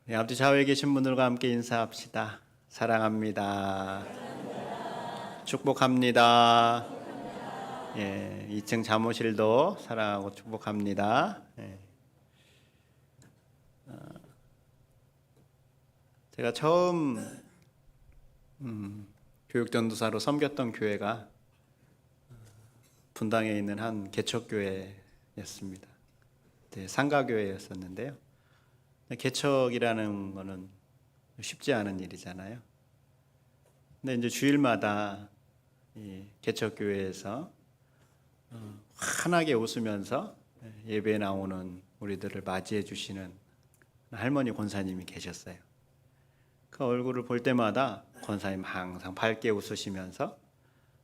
네, 앞뒤 좌우에 계신 분들과 함께 인사합시다. 사랑합니다. 축복합니다. 예, 2층 사무실도 사랑하고 축복합니다. 예. 제가 처음 교육전도사로 섬겼던 교회가 분당에 있는 한 개척교회였습니다. 상가교회였었는데요. 개척이라는 거는 쉽지 않은 일이잖아요. 근데 이제 주일마다 이 개척교회에서 환하게 웃으면서 예배에 나오는 우리들을 맞이해 주시는 할머니 권사님이 계셨어요. 그 얼굴을 볼 때마다 권사님 항상 밝게 웃으시면서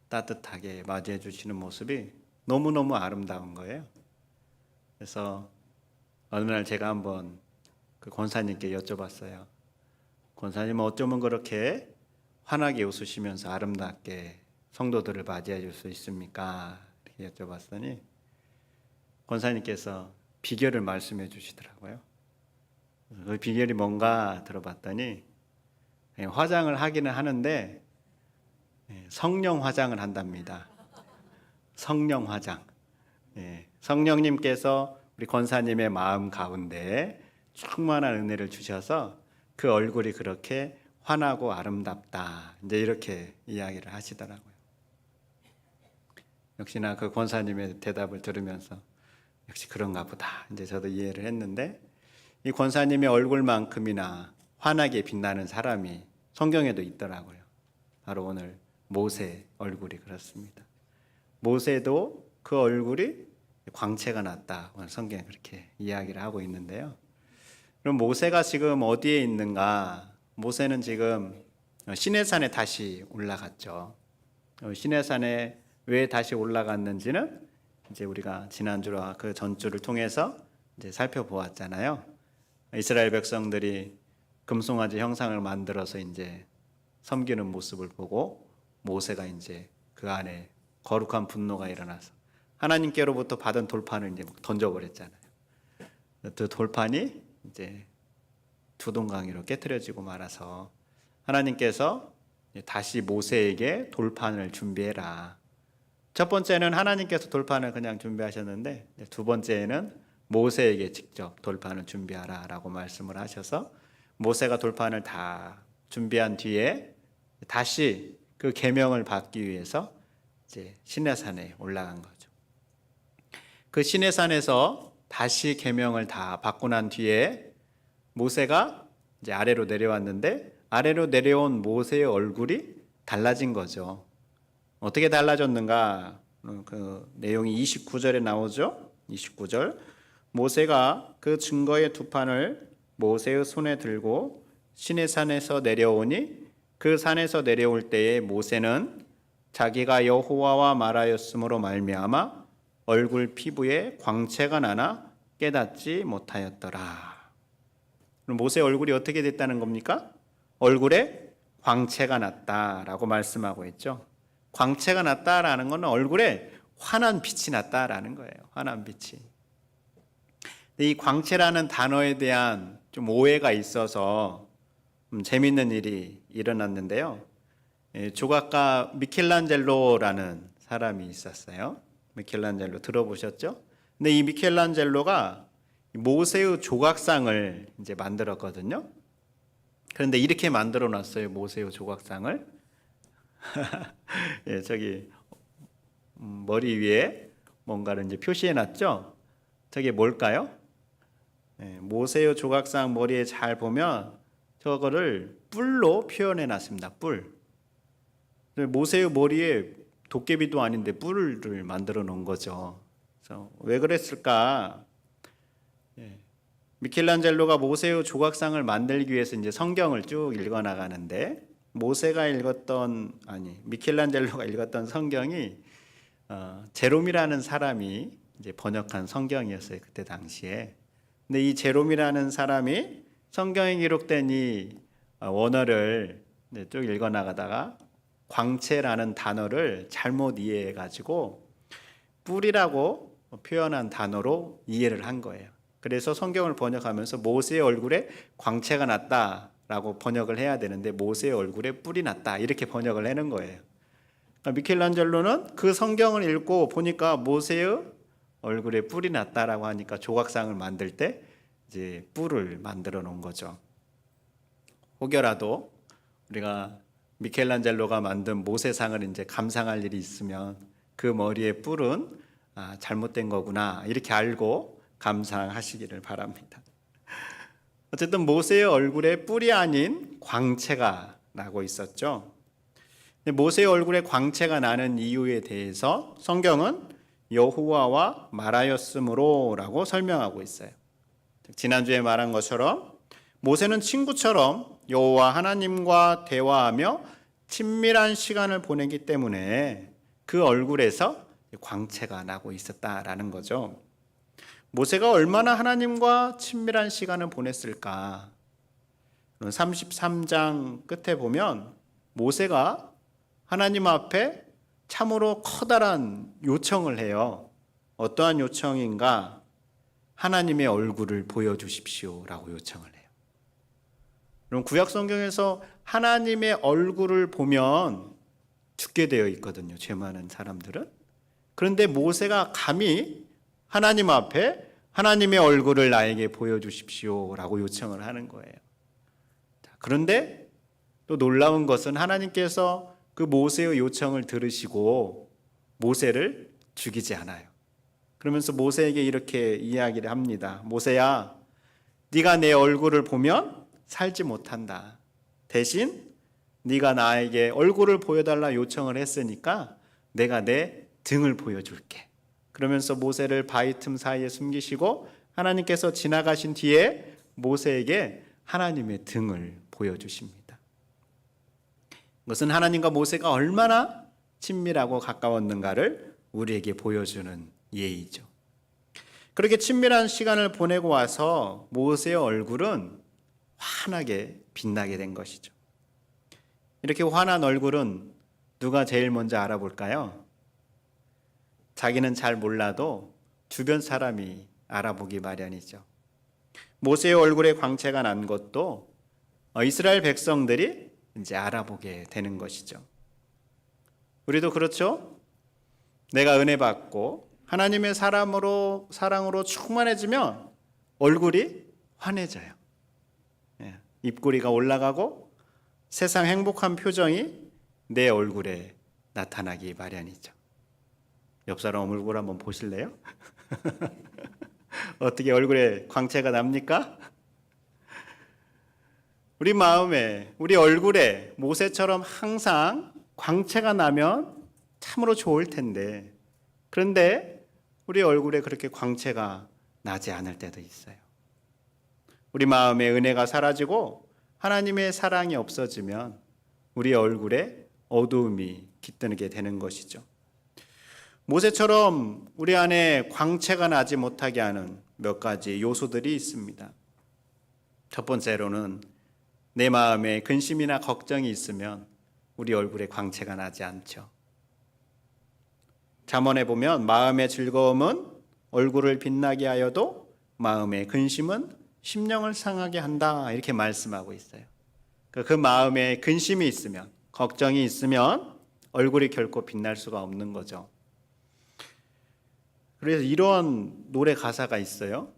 따뜻하게 맞이해 주시는 모습이 너무너무 아름다운 거예요. 그래서 어느 날 제가 한번 그 권사님께 여쭤봤어요. 권사님은 어쩌면 그렇게 환하게 웃으시면서 아름답게 성도들을 맞이해 줄 수 있습니까? 이렇게 여쭤봤더니 권사님께서 비결을 말씀해 주시더라고요. 그 비결이 뭔가 들어봤더니 화장을 하기는 하는데 성령 화장을 한답니다. 성령 화장. 성령님께서 우리 권사님의 마음 가운데 충만한 은혜를 주셔서 그 얼굴이 그렇게 환하고 아름답다. 이제 이렇게 이야기를 하시더라고요. 역시나 그 권사님의 대답을 들으면서 역시 그런가 보다. 이제 저도 이해를 했는데 이 권사님의 얼굴만큼이나 환하게 빛나는 사람이 성경에도 있더라고요. 바로 오늘 모세 얼굴이 그렇습니다. 모세도 그 얼굴이 광채가 났다. 오늘 성경에 그렇게 이야기를 하고 있는데요. 그럼 모세가 지금 어디에 있는가? 모세는 지금 시내산에 다시 올라갔죠. 시내산에 왜 다시 올라갔는지는 이제 우리가 지난주와 그 전주를 통해서 이제 살펴보았잖아요. 이스라엘 백성들이 금송아지 형상을 만들어서 이제 섬기는 모습을 보고 모세가 이제 그 안에 거룩한 분노가 일어나서 하나님께로부터 받은 돌판을 이제 던져버렸잖아요. 그 돌판이 이제 두동강이로 깨트려지고 말아서 하나님께서 다시 모세에게 돌판을 준비해라. 첫 번째는 하나님께서 돌판을 그냥 준비하셨는데 두 번째는 모세에게 직접 돌판을 준비하라 라고 말씀을 하셔서 모세가 돌판을 다 준비한 뒤에 다시 그 계명을 받기 위해서 이제 시내산에 올라간 거죠. 그 시내산에서 다시 계명을 다 받고 난 뒤에 모세가 이제 아래로 내려왔는데 아래로 내려온 모세의 얼굴이 달라진 거죠. 어떻게 달라졌는가? 그 내용이 29절에 나오죠. 29절. 모세가 그 증거의 두 판을 모세의 손에 들고 시내산에서 내려오니 그 산에서 내려올 때에 모세는 자기가 여호와와 말하였으므로 말미암아 얼굴 피부에 광채가 나나 깨닫지 못하였더라. 그럼 모세의 얼굴이 어떻게 됐다는 겁니까? 얼굴에 광채가 났다라고 말씀하고 있죠. 광채가 났다라는 것은 얼굴에 환한 빛이 났다라는 거예요. 환한 빛이. 이 광채라는 단어에 대한 좀 오해가 있어서 재밌는 일이 일어났는데요. 조각가 미켈란젤로라는 사람이 있었어요. 미켈란젤로 들어보셨죠? 근데 이 미켈란젤로가 모세의 조각상을 이제 만들었거든요. 그런데 이렇게 만들어 놨어요. 모세의 조각상을. 예, 저기 머리 위에 뭔가를 이제 표시해 놨죠. 저게 뭘까요? 모세의 조각상 머리에 잘 보면 저거를 뿔로 표현해 놨습니다. 뿔. 모세의 머리에 도깨비도 아닌데 뿔을 만들어 놓은 거죠. 그래서 왜 그랬을까? 미켈란젤로가 모세의 조각상을 만들기 위해서 이제 성경을 쭉 읽어 나가는데 미켈란젤로가 읽었던 성경이 제롬이라는 사람이 이제 번역한 성경이었어요. 그때 당시에. 근데 이 제롬이라는 사람이 성경에 기록된 이 원어를 쭉 읽어 나가다가 광채라는 단어를 잘못 이해해 가지고 뿔이라고 표현한 단어로 이해를 한 거예요. 그래서 성경을 번역하면서 모세의 얼굴에 광채가 났다라고 번역을 해야 되는데 모세의 얼굴에 뿔이 났다 이렇게 번역을 하는 거예요. 그러니까 미켈란젤로는 그 성경을 읽고 보니까 모세의 얼굴에 뿔이 났다라고 하니까 조각상을 만들 때 이제 뿔을 만들어 놓은 거죠. 혹여라도 우리가 미켈란젤로가 만든 모세상을 이제 감상할 일이 있으면 그 머리에 뿔은 잘못된 거구나 이렇게 알고 감상하시기를 바랍니다. 어쨌든 모세의 얼굴에 뿔이 아닌 광채가 나고 있었죠. 모세의 얼굴에 광채가 나는 이유에 대해서 성경은 여호와와 말하였으므로라고 설명하고 있어요. 지난주에 말한 것처럼 모세는 친구처럼 여호와 하나님과 대화하며 친밀한 시간을 보내기 때문에 그 얼굴에서 광채가 나고 있었다라는 거죠. 모세가 얼마나 하나님과 친밀한 시간을 보냈을까? 33장 끝에 보면 모세가 하나님 앞에 참으로 커다란 요청을 해요. 어떠한 요청인가? 하나님의 얼굴을 보여주십시오라고 요청을 해요. 그럼 구약 성경에서 하나님의 얼굴을 보면 죽게 되어 있거든요. 죄 많은 사람들은. 그런데 모세가 감히 하나님 앞에 하나님의 얼굴을 나에게 보여주십시오라고 요청을 하는 거예요. 그런데 또 놀라운 것은 하나님께서 그 모세의 요청을 들으시고 모세를 죽이지 않아요. 그러면서 모세에게 이렇게 이야기를 합니다. 모세야, 네가 내 얼굴을 보면 살지 못한다. 대신 네가 나에게 얼굴을 보여달라 요청을 했으니까 내가 내 등을 보여줄게. 그러면서 모세를 바위 틈 사이에 숨기시고 하나님께서 지나가신 뒤에 모세에게 하나님의 등을 보여주십니다. 그것은 하나님과 모세가 얼마나 친밀하고 가까웠는가를 우리에게 보여주는 예의죠. 그렇게 친밀한 시간을 보내고 와서 모세의 얼굴은 환하게 빛나게 된 것이죠. 이렇게 환한 얼굴은 누가 제일 먼저 알아볼까요? 자기는 잘 몰라도 주변 사람이 알아보기 마련이죠. 모세의 얼굴에 광채가 난 것도 이스라엘 백성들이 이제 알아보게 되는 것이죠. 우리도 그렇죠? 내가 은혜 받고 하나님의 사랑으로 충만해지면 얼굴이 환해져요. 입꼬리가 올라가고 세상 행복한 표정이 내 얼굴에 나타나기 마련이죠. 옆 사람 얼굴 한번 보실래요? 어떻게 얼굴에 광채가 납니까? 우리 마음에, 우리 얼굴에 모세처럼 항상 광채가 나면 참으로 좋을 텐데, 그런데 우리 얼굴에 그렇게 광채가 나지 않을 때도 있어요. 우리 마음에 은혜가 사라지고 하나님의 사랑이 없어지면 우리 얼굴에 어두움이 깃드게 되는 것이죠. 모세처럼 우리 안에 광채가 나지 못하게 하는 몇 가지 요소들이 있습니다. 첫 번째로는 내 마음에 근심이나 걱정이 있으면 우리 얼굴에 광채가 나지 않죠. 잠언에 보면 마음의 즐거움은 얼굴을 빛나게 하여도 마음의 근심은 심령을 상하게 한다 이렇게 말씀하고 있어요. 그 마음에 근심이 있으면, 걱정이 있으면 얼굴이 결코 빛날 수가 없는 거죠. 그래서 이런 노래 가사가 있어요.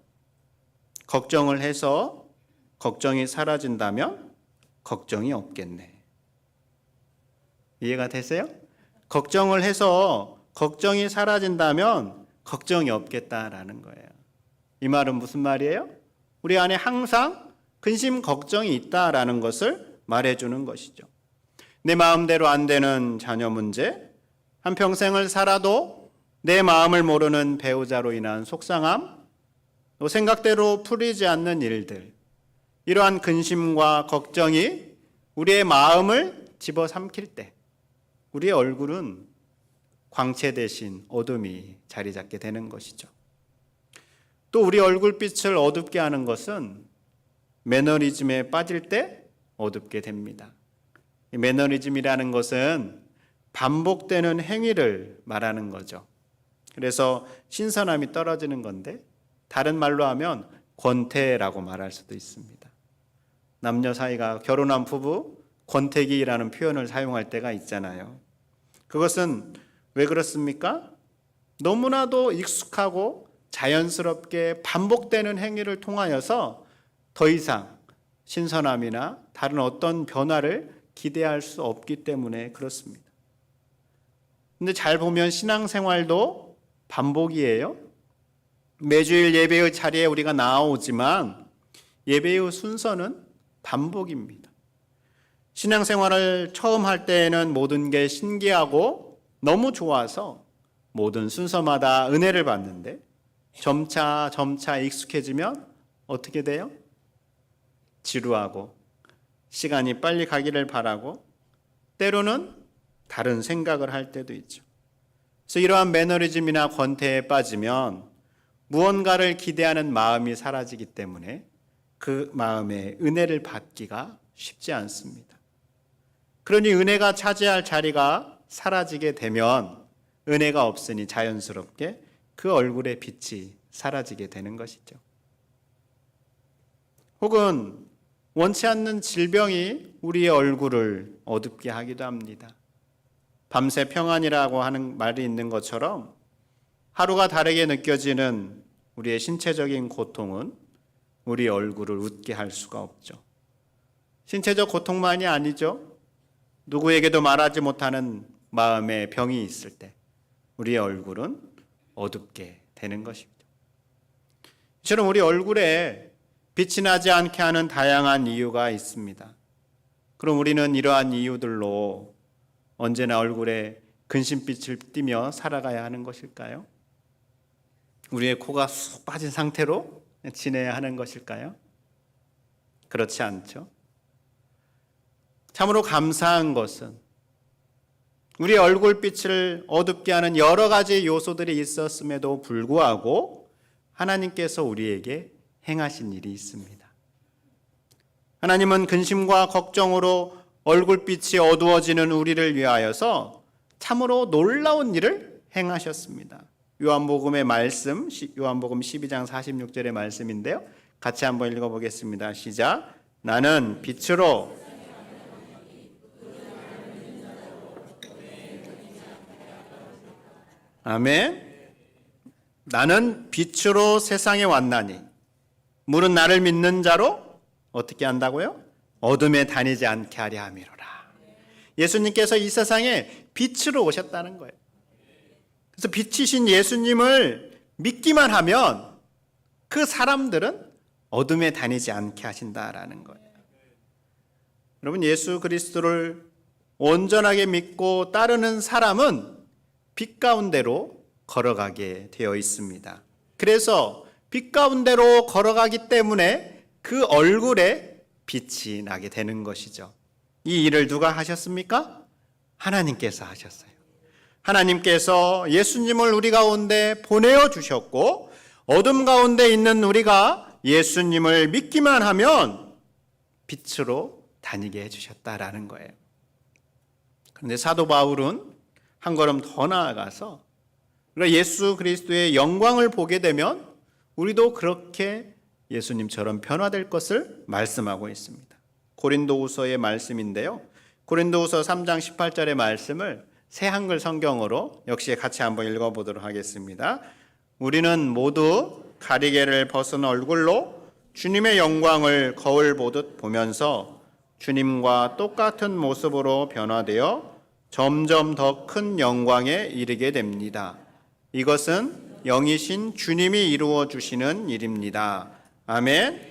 걱정을 해서 걱정이 사라진다면 걱정이 없겠네. 이해가 되세요? 걱정을 해서 걱정이 사라진다면 걱정이 없겠다라는 거예요. 이 말은 무슨 말이에요? 우리 안에 항상 근심, 걱정이 있다라는 것을 말해주는 것이죠. 내 마음대로 안 되는 자녀 문제, 한평생을 살아도 내 마음을 모르는 배우자로 인한 속상함, 또 생각대로 풀리지 않는 일들, 이러한 근심과 걱정이 우리의 마음을 집어삼킬 때 우리의 얼굴은 광채 대신 어둠이 자리 잡게 되는 것이죠. 또 우리 얼굴빛을 어둡게 하는 것은 매너리즘에 빠질 때 어둡게 됩니다. 이 매너리즘이라는 것은 반복되는 행위를 말하는 거죠. 그래서 신선함이 떨어지는 건데 다른 말로 하면 권태라고 말할 수도 있습니다. 남녀 사이가 결혼한 부부 권태기라는 표현을 사용할 때가 있잖아요. 그것은 왜 그렇습니까? 너무나도 익숙하고 자연스럽게 반복되는 행위를 통하여서 더 이상 신선함이나 다른 어떤 변화를 기대할 수 없기 때문에 그렇습니다. 근데 잘 보면 신앙생활도 반복이에요. 매주일 예배의 자리에 우리가 나오지만 예배의 순서는 반복입니다. 신앙생활을 처음 할 때에는 모든 게 신기하고 너무 좋아서 모든 순서마다 은혜를 받는데 점차 익숙해지면 어떻게 돼요? 지루하고 시간이 빨리 가기를 바라고 때로는 다른 생각을 할 때도 있죠. 그래서 이러한 매너리즘이나 권태에 빠지면 무언가를 기대하는 마음이 사라지기 때문에 그 마음에 은혜를 받기가 쉽지 않습니다. 그러니 은혜가 차지할 자리가 사라지게 되면 은혜가 없으니 자연스럽게 그 얼굴의 빛이 사라지게 되는 것이죠. 혹은 원치 않는 질병이 우리의 얼굴을 어둡게 하기도 합니다. 밤새 평안이라고 하는 말이 있는 것처럼 하루가 다르게 느껴지는 우리의 신체적인 고통은 우리 얼굴을 웃게 할 수가 없죠. 신체적 고통만이 아니죠. 누구에게도 말하지 못하는 마음의 병이 있을 때 우리의 얼굴은 어둡게 되는 것입니다. 이처럼 우리 얼굴에 빛이 나지 않게 하는 다양한 이유가 있습니다. 그럼 우리는 이러한 이유들로 언제나 얼굴에 근심빛을 띠며 살아가야 하는 것일까요? 우리의 코가 쑥 빠진 상태로 지내야 하는 것일까요? 그렇지 않죠. 참으로 감사한 것은 우리 얼굴빛을 어둡게 하는 여러 가지 요소들이 있었음에도 불구하고 하나님께서 우리에게 행하신 일이 있습니다. 하나님은 근심과 걱정으로 얼굴빛이 어두워지는 우리를 위하여서 참으로 놀라운 일을 행하셨습니다. 요한복음의 말씀, 요한복음 12장 46절의 말씀인데요. 같이 한번 읽어보겠습니다. 시작. 나는 빛으로 아멘. 나는 빛으로 세상에 왔나니 물은 나를 믿는 자로 어떻게 한다고요? 어둠에 다니지 않게 하려 함이로라. 예수님께서 이 세상에 빛으로 오셨다는 거예요. 그래서 빛이신 예수님을 믿기만 하면 그 사람들은 어둠에 다니지 않게 하신다라는 거예요. 여러분, 예수 그리스도를 온전하게 믿고 따르는 사람은 빛 가운데로 걸어가게 되어 있습니다. 그래서 빛 가운데로 걸어가기 때문에 그 얼굴에 빛이 나게 되는 것이죠. 이 일을 누가 하셨습니까? 하나님께서 하셨어요. 하나님께서 예수님을 우리 가운데 보내어 주셨고 어둠 가운데 있는 우리가 예수님을 믿기만 하면 빛으로 다니게 해주셨다라는 거예요. 그런데 사도 바울은 한 걸음 더 나아가서 예수 그리스도의 영광을 보게 되면 우리도 그렇게 예수님처럼 변화될 것을 말씀하고 있습니다. 고린도후서의 말씀인데요. 고린도후서 3장 18절의 말씀을 새 한글 성경으로 역시 같이 한번 읽어보도록 하겠습니다. 우리는 모두 가리개를 벗은 얼굴로 주님의 영광을 거울 보듯 보면서 주님과 똑같은 모습으로 변화되어 점점 더 큰 영광에 이르게 됩니다. 이것은 영이신 주님이 이루어 주시는 일입니다. 아멘.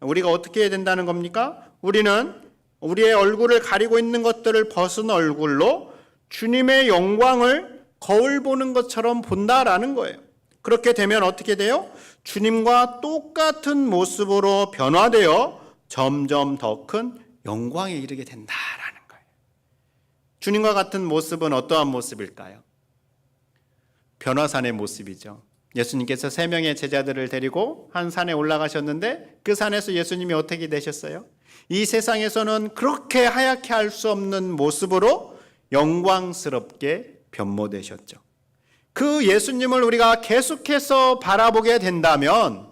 우리가 어떻게 해야 된다는 겁니까? 우리는 우리의 얼굴을 가리고 있는 것들을 벗은 얼굴로 주님의 영광을 거울 보는 것처럼 본다라는 거예요. 그렇게 되면 어떻게 돼요? 주님과 똑같은 모습으로 변화되어 점점 더 큰 영광에 이르게 된다라는 거예요. 주님과 같은 모습은 어떠한 모습일까요? 변화산의 모습이죠. 예수님께서 3명의 제자들을 데리고 한 산에 올라가셨는데 그 산에서 예수님이 어떻게 되셨어요? 이 세상에서는 그렇게 하얗게 할 수 없는 모습으로 영광스럽게 변모되셨죠. 그 예수님을 우리가 계속해서 바라보게 된다면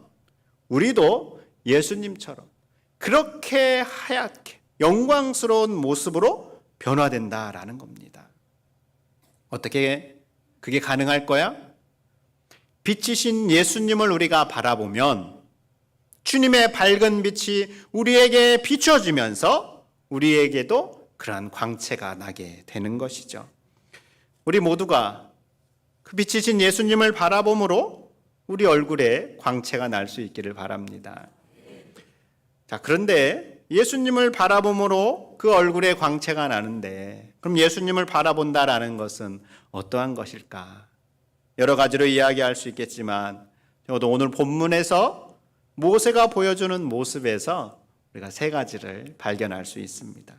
우리도 예수님처럼 그렇게 하얗게 영광스러운 모습으로 변화된다라는 겁니다. 어떻게 그게 가능할 거야? 빛이신 예수님을 우리가 바라보면 주님의 밝은 빛이 우리에게 비춰지면서 우리에게도 그러한 광채가 나게 되는 것이죠. 우리 모두가 그 빛이신 예수님을 바라봄으로 우리 얼굴에 광채가 날 수 있기를 바랍니다. 자, 그런데 예수님을 바라봄으로 그 얼굴에 광채가 나는데 그럼 예수님을 바라본다라는 것은 어떠한 것일까? 여러 가지로 이야기할 수 있겠지만 저도 오늘 본문에서 모세가 보여주는 모습에서 우리가 세 가지를 발견할 수 있습니다.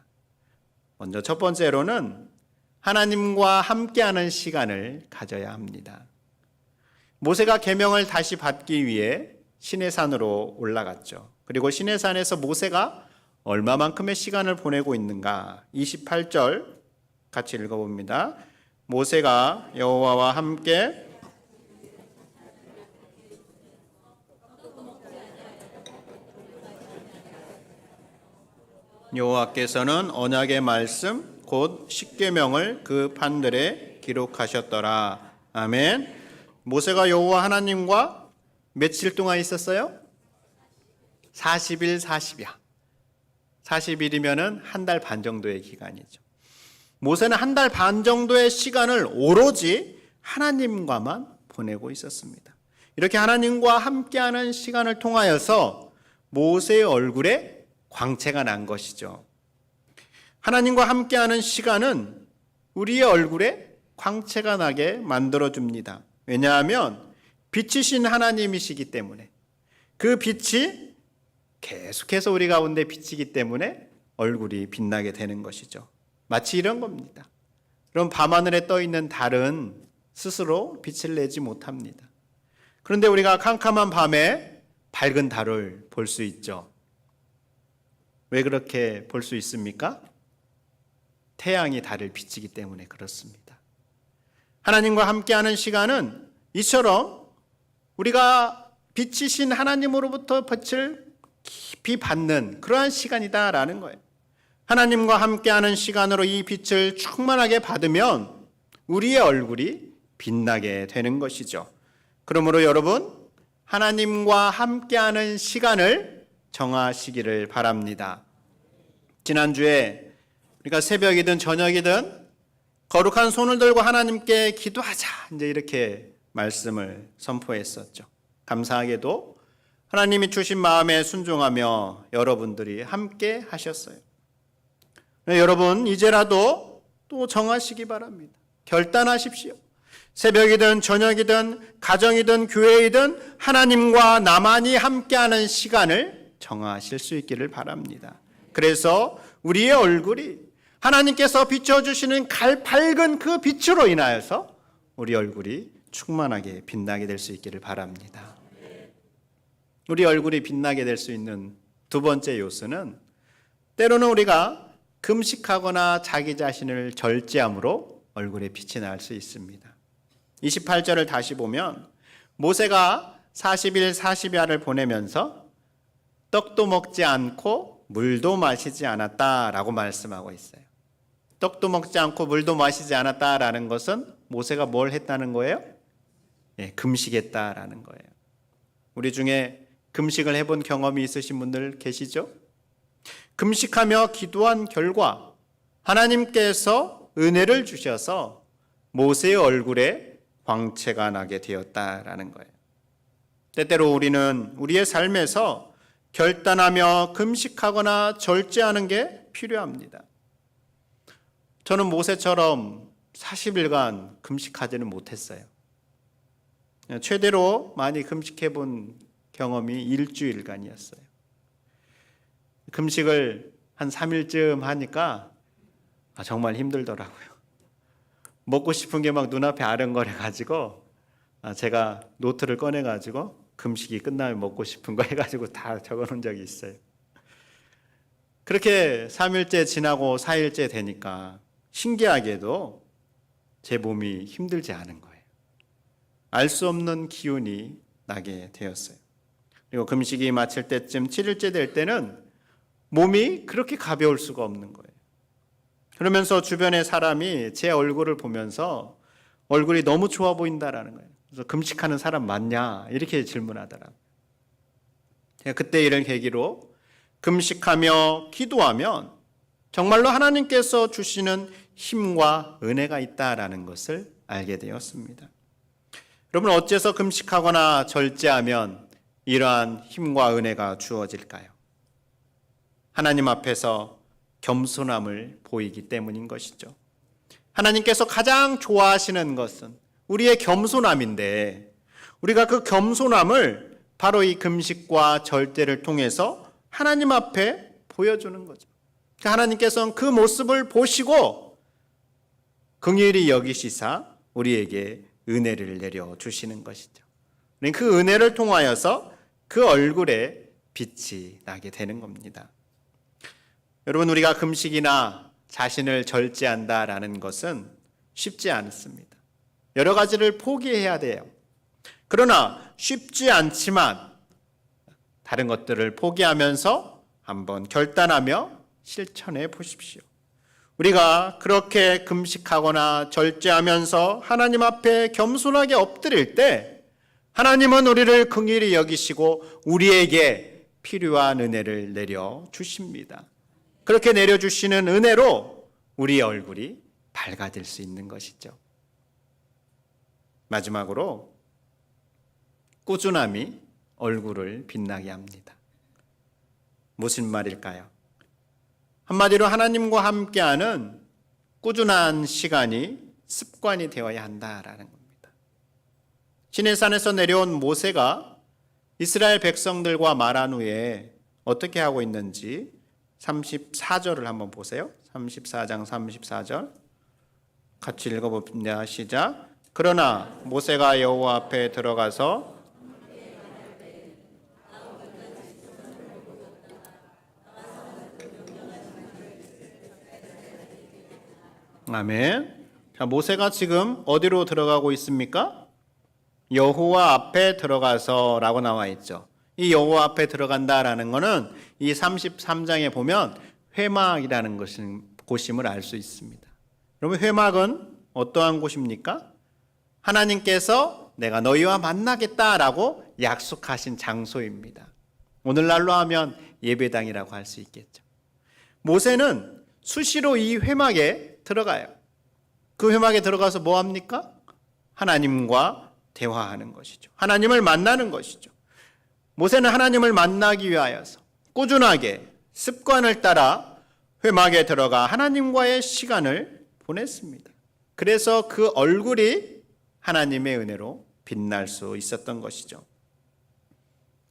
먼저 첫 번째로는 하나님과 함께하는 시간을 가져야 합니다. 모세가 계명을 다시 받기 위해 시내산으로 올라갔죠. 그리고 시내산에서 모세가 얼마만큼의 시간을 보내고 있는가? 28절 같이 읽어봅니다. 모세가 여호와와 함께 여호와께서는 언약의 말씀 곧 십계명을 그 판들에 기록하셨더라. 아멘. 모세가 여호와 하나님과 며칠 동안 있었어요? 40일 40야. 40일이면은 한 달 반 정도의 기간이죠. 모세는 한 달 반 정도의 시간을 오로지 하나님과만 보내고 있었습니다. 이렇게 하나님과 함께하는 시간을 통하여서 모세의 얼굴에 광채가 난 것이죠. 하나님과 함께하는 시간은 우리의 얼굴에 광채가 나게 만들어줍니다. 왜냐하면 빛이신 하나님이시기 때문에 그 빛이 계속해서 우리 가운데 비치기 때문에 얼굴이 빛나게 되는 것이죠. 마치 이런 겁니다. 그럼 밤하늘에 떠 있는 달은 스스로 빛을 내지 못합니다. 그런데 우리가 캄캄한 밤에 밝은 달을 볼 수 있죠. 왜 그렇게 볼 수 있습니까? 태양이 달을 비치기 때문에 그렇습니다. 하나님과 함께하는 시간은 이처럼 우리가 빛이신 하나님으로부터 빛을 깊이 받는 그러한 시간이다라는 거예요. 하나님과 함께하는 시간으로 이 빛을 충만하게 받으면 우리의 얼굴이 빛나게 되는 것이죠. 그러므로 여러분, 하나님과 함께하는 시간을 정하시기를 바랍니다. 지난주에 우리가 새벽이든 저녁이든 거룩한 손을 들고 하나님께 기도하자 이제 이렇게 말씀을 선포했었죠. 감사하게도 하나님이 주신 마음에 순종하며 여러분들이 함께 하셨어요. 여러분 이제라도 또 정하시기 바랍니다. 결단하십시오. 새벽이든 저녁이든 가정이든 교회이든 하나님과 나만이 함께하는 시간을 정하실 수 있기를 바랍니다. 그래서 우리의 얼굴이 하나님께서 비춰주시는 밝은 그 빛으로 인하여서 우리 얼굴이 충만하게 빛나게 될 수 있기를 바랍니다. 우리 얼굴이 빛나게 될 수 있는 두 번째 요소는 때로는 우리가 금식하거나 자기 자신을 절제함으로 얼굴에 빛이 날 수 있습니다. 28절을 다시 보면 모세가 40일 40야를 보내면서 떡도 먹지 않고 물도 마시지 않았다라고 말씀하고 있어요. 떡도 먹지 않고 물도 마시지 않았다라는 것은 모세가 뭘 했다는 거예요? 금식했다라는 거예요. 우리 중에 금식을 해본 경험이 있으신 분들 계시죠? 금식하며 기도한 결과 하나님께서 은혜를 주셔서 모세의 얼굴에 광채가 나게 되었다라는 거예요. 때때로 우리는 우리의 삶에서 결단하며 금식하거나 절제하는 게 필요합니다. 저는 모세처럼 40일간 금식하지는 못했어요. 최대로 많이 금식해 본 경험이 일주일간이었어요. 금식을 한 3일쯤 하니까 정말 힘들더라고요. 먹고 싶은 게 막 눈앞에 아른거려 가지고 제가 노트를 꺼내 가지고 금식이 끝나면 먹고 싶은 거 해가지고 다 적어놓은 적이 있어요. 그렇게 3일째 지나고 4일째 되니까 신기하게도 제 몸이 힘들지 않은 거예요. 알 수 없는 기운이 나게 되었어요. 그리고 금식이 마칠 때쯤 7일째 될 때는 몸이 그렇게 가벼울 수가 없는 거예요. 그러면서 주변의 사람이 제 얼굴을 보면서 얼굴이 너무 좋아 보인다라는 거예요. 그래서 금식하는 사람 맞냐? 이렇게 질문하더라고요. 제가 그때 이를 계기로 금식하며 기도하면 정말로 하나님께서 주시는 힘과 은혜가 있다라는 것을 알게 되었습니다. 여러분, 어째서 금식하거나 절제하면 이러한 힘과 은혜가 주어질까요? 하나님 앞에서 겸손함을 보이기 때문인 것이죠. 하나님께서 가장 좋아하시는 것은 우리의 겸손함인데, 우리가 그 겸손함을 바로 이 금식과 절제를 통해서 하나님 앞에 보여주는 거죠. 하나님께서는 그 모습을 보시고 긍휼히 여기시사 우리에게 은혜를 내려주시는 것이죠. 그 은혜를 통하여서 그 얼굴에 빛이 나게 되는 겁니다. 여러분, 우리가 금식이나 자신을 절제한다라는 것은 쉽지 않습니다. 여러 가지를 포기해야 돼요. 그러나 쉽지 않지만 다른 것들을 포기하면서 한번 결단하며 실천해 보십시오. 우리가 그렇게 금식하거나 절제하면서 하나님 앞에 겸손하게 엎드릴 때 하나님은 우리를 긍휼히 여기시고 우리에게 필요한 은혜를 내려 주십니다. 그렇게 내려주시는 은혜로 우리의 얼굴이 밝아질 수 있는 것이죠. 마지막으로 꾸준함이 얼굴을 빛나게 합니다. 무슨 말일까요? 한마디로 하나님과 함께하는 꾸준한 시간이 습관이 되어야 한다라는 겁니다. 시내산에서 내려온 모세가 이스라엘 백성들과 말한 후에 어떻게 하고 있는지 34절을 한번 보세요. 34장 34절 같이 읽어봅니다. 시작. 그러나 모세가 여호와 앞에 들어가서 아멘. 자, 모세가 지금 어디로 들어가고 있습니까? 여호와 앞에 들어가서 라고 나와 있죠. 이 여호와 앞에 들어간다라는 것은 이 33장에 보면 회막이라는 곳임을 알 수 있습니다. 여러분, 회막은 어떠한 곳입니까? 하나님께서 내가 너희와 만나겠다라고 약속하신 장소입니다. 오늘날로 하면 예배당이라고 할 수 있겠죠. 모세는 수시로 이 회막에 들어가요. 그 회막에 들어가서 뭐 합니까? 하나님과 대화하는 것이죠. 하나님을 만나는 것이죠. 모세는 하나님을 만나기 위하여서 꾸준하게 습관을 따라 회막에 들어가 하나님과의 시간을 보냈습니다. 그래서 그 얼굴이 하나님의 은혜로 빛날 수 있었던 것이죠.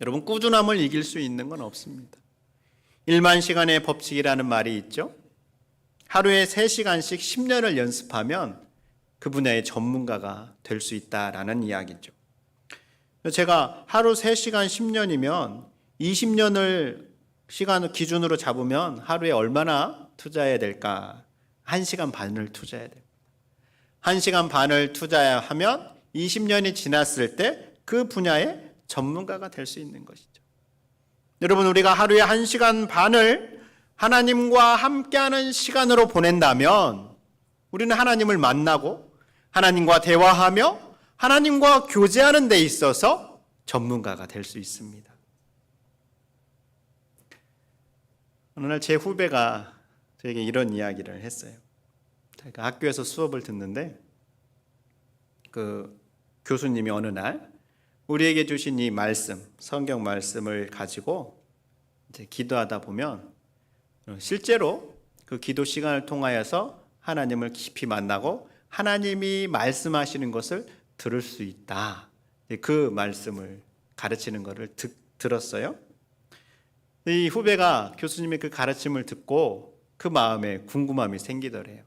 여러분, 꾸준함을 이길 수 있는 건 없습니다. 1만 시간의 법칙이라는 말이 있죠. 하루에 3시간씩 10년을 연습하면 그 분야의 전문가가 될 수 있다라는 이야기죠. 제가 하루 3시간 10년이면 20년을 시간을 기준으로 잡으면 하루에 얼마나 투자해야 될까? 1시간 반을 투자해야 됩니다. 1시간 반을 투자하면 20년이 지났을 때 그 분야의 전문가가 될 수 있는 것이죠. 여러분, 우리가 하루에 1시간 반을 하나님과 함께하는 시간으로 보낸다면 우리는 하나님을 만나고 하나님과 대화하며 하나님과 교제하는 데 있어서 전문가가 될 수 있습니다. 어느 날 제 후배가 저에게 이런 이야기를 했어요. 제가 학교에서 수업을 듣는데 그 교수님이 어느 날 우리에게 주신 이 말씀, 성경 말씀을 가지고 이제 기도하다 보면 실제로 그 기도 시간을 통하여서 하나님을 깊이 만나고 하나님이 말씀하시는 것을 들을 수 있다. 그 말씀을 가르치는 것을 들었어요. 이 후배가 교수님의 그 가르침을 듣고 그 마음에 궁금함이 생기더래요.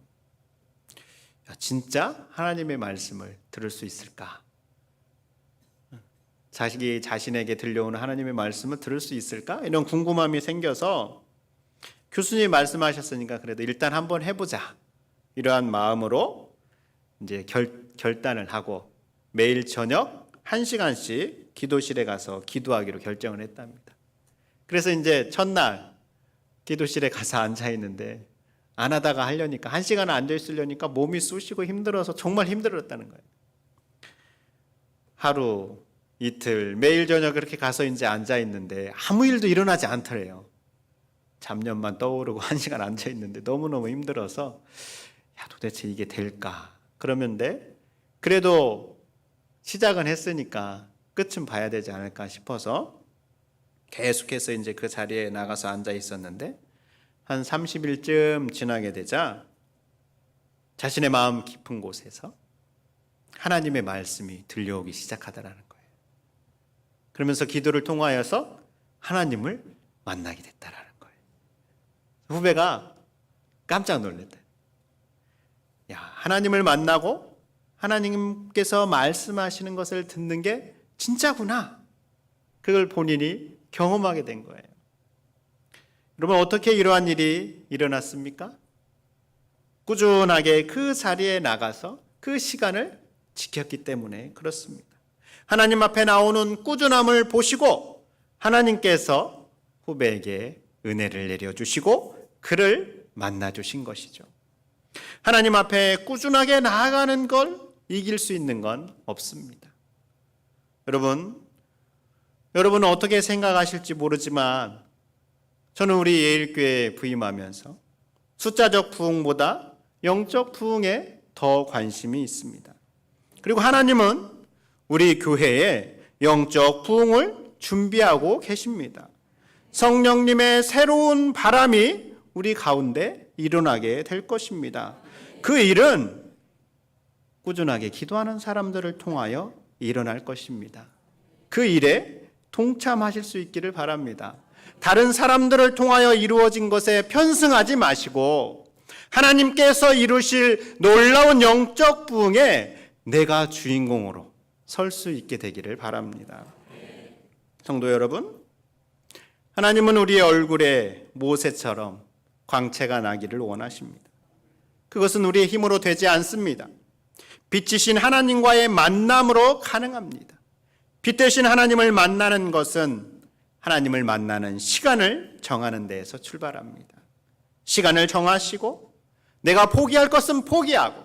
진짜 하나님의 말씀을 들을 수 있을까? 자식이 자신에게 들려오는 하나님의 말씀을 들을 수 있을까? 이런 궁금함이 생겨서 교수님이 말씀하셨으니까 그래도 일단 한번 해보자. 이러한 마음으로 이제 결단을 하고 매일 저녁 1시간씩 기도실에 가서 기도하기로 결정을 했답니다. 그래서 이제 첫날 기도실에 가서 앉아 있는데 안 하다가 하려니까 1시간 앉아 있으려니까 몸이 쑤시고 힘들어서 정말 힘들었다는 거예요. 하루 이틀 매일 저녁 그렇게 가서 이제 앉아 있는데 아무 일도 일어나지 않더래요. 잡념만 떠오르고 1시간 앉아 있는데 너무너무 힘들어서 야, 도대체 이게 될까? 그러면 그래도 시작은 했으니까 끝은 봐야 되지 않을까 싶어서 계속해서 이제 그 자리에 나가서 앉아 있었는데 한 30일쯤 지나게 되자 자신의 마음 깊은 곳에서 하나님의 말씀이 들려오기 시작하더라는 거예요. 그러면서 기도를 통하여서 하나님을 만나게 됐다라는 거예요. 후배가 깜짝 놀랐대. 야, 하나님을 만나고 하나님께서 말씀하시는 것을 듣는 게 진짜구나. 그걸 본인이 경험하게 된 거예요. 여러분, 어떻게 이러한 일이 일어났습니까? 꾸준하게 그 자리에 나가서 그 시간을 지켰기 때문에 그렇습니다. 하나님 앞에 나오는 꾸준함을 보시고 하나님께서 후배에게 은혜를 내려주시고 그를 만나주신 것이죠. 하나님 앞에 꾸준하게 나아가는 걸 이길 수 있는 건 없습니다. 여러분은 어떻게 생각하실지 모르지만 저는 우리 예일교회에 부임하면서 숫자적 부흥보다 영적 부흥에 더 관심이 있습니다. 그리고 하나님은 우리 교회에 영적 부흥을 준비하고 계십니다. 성령님의 새로운 바람이 우리 가운데 일어나게 될 것입니다. 그 일은 꾸준하게 기도하는 사람들을 통하여 일어날 것입니다. 그 일에 동참하실 수 있기를 바랍니다. 다른 사람들을 통하여 이루어진 것에 편승하지 마시고 하나님께서 이루실 놀라운 영적 부흥에 내가 주인공으로 설 수 있게 되기를 바랍니다. 성도 여러분, 하나님은 우리의 얼굴에 모세처럼 광채가 나기를 원하십니다. 그것은 우리의 힘으로 되지 않습니다. 빛이신 하나님과의 만남으로 가능합니다. 빛 대신 하나님을 만나는 것은 하나님을 만나는 시간을 정하는 데에서 출발합니다. 시간을 정하시고 내가 포기할 것은 포기하고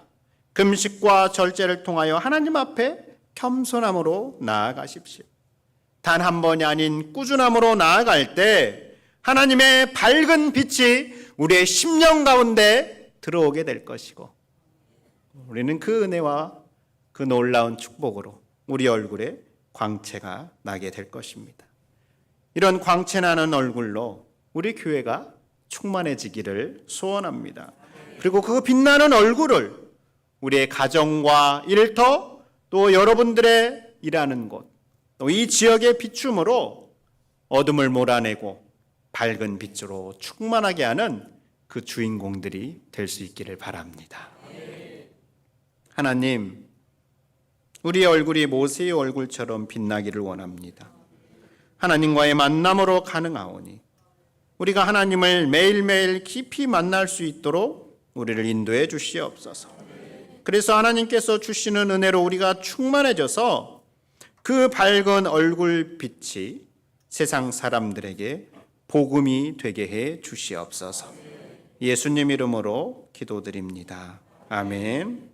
금식과 절제를 통하여 하나님 앞에 겸손함으로 나아가십시오. 단 한 번이 아닌 꾸준함으로 나아갈 때 하나님의 밝은 빛이 우리의 심령 가운데 들어오게 될 것이고 우리는 그 은혜와 그 놀라운 축복으로 우리 얼굴에 광채가 나게 될 것입니다. 이런 광채 나는 얼굴로 우리 교회가 충만해지기를 소원합니다. 그리고 그 빛나는 얼굴을 우리의 가정과 일터 또 여러분들의 일하는 곳 또 이 지역의 비춤으로 어둠을 몰아내고 밝은 빛으로 충만하게 하는 그 주인공들이 될 수 있기를 바랍니다. 하나님, 우리의 얼굴이 모세의 얼굴처럼 빛나기를 원합니다. 하나님과의 만남으로 가능하오니 우리가 하나님을 매일매일 깊이 만날 수 있도록 우리를 인도해 주시옵소서. 그래서 하나님께서 주시는 은혜로 우리가 충만해져서 그 밝은 얼굴 빛이 세상 사람들에게 복음이 되게 해 주시옵소서. 예수님 이름으로 기도드립니다. 아멘.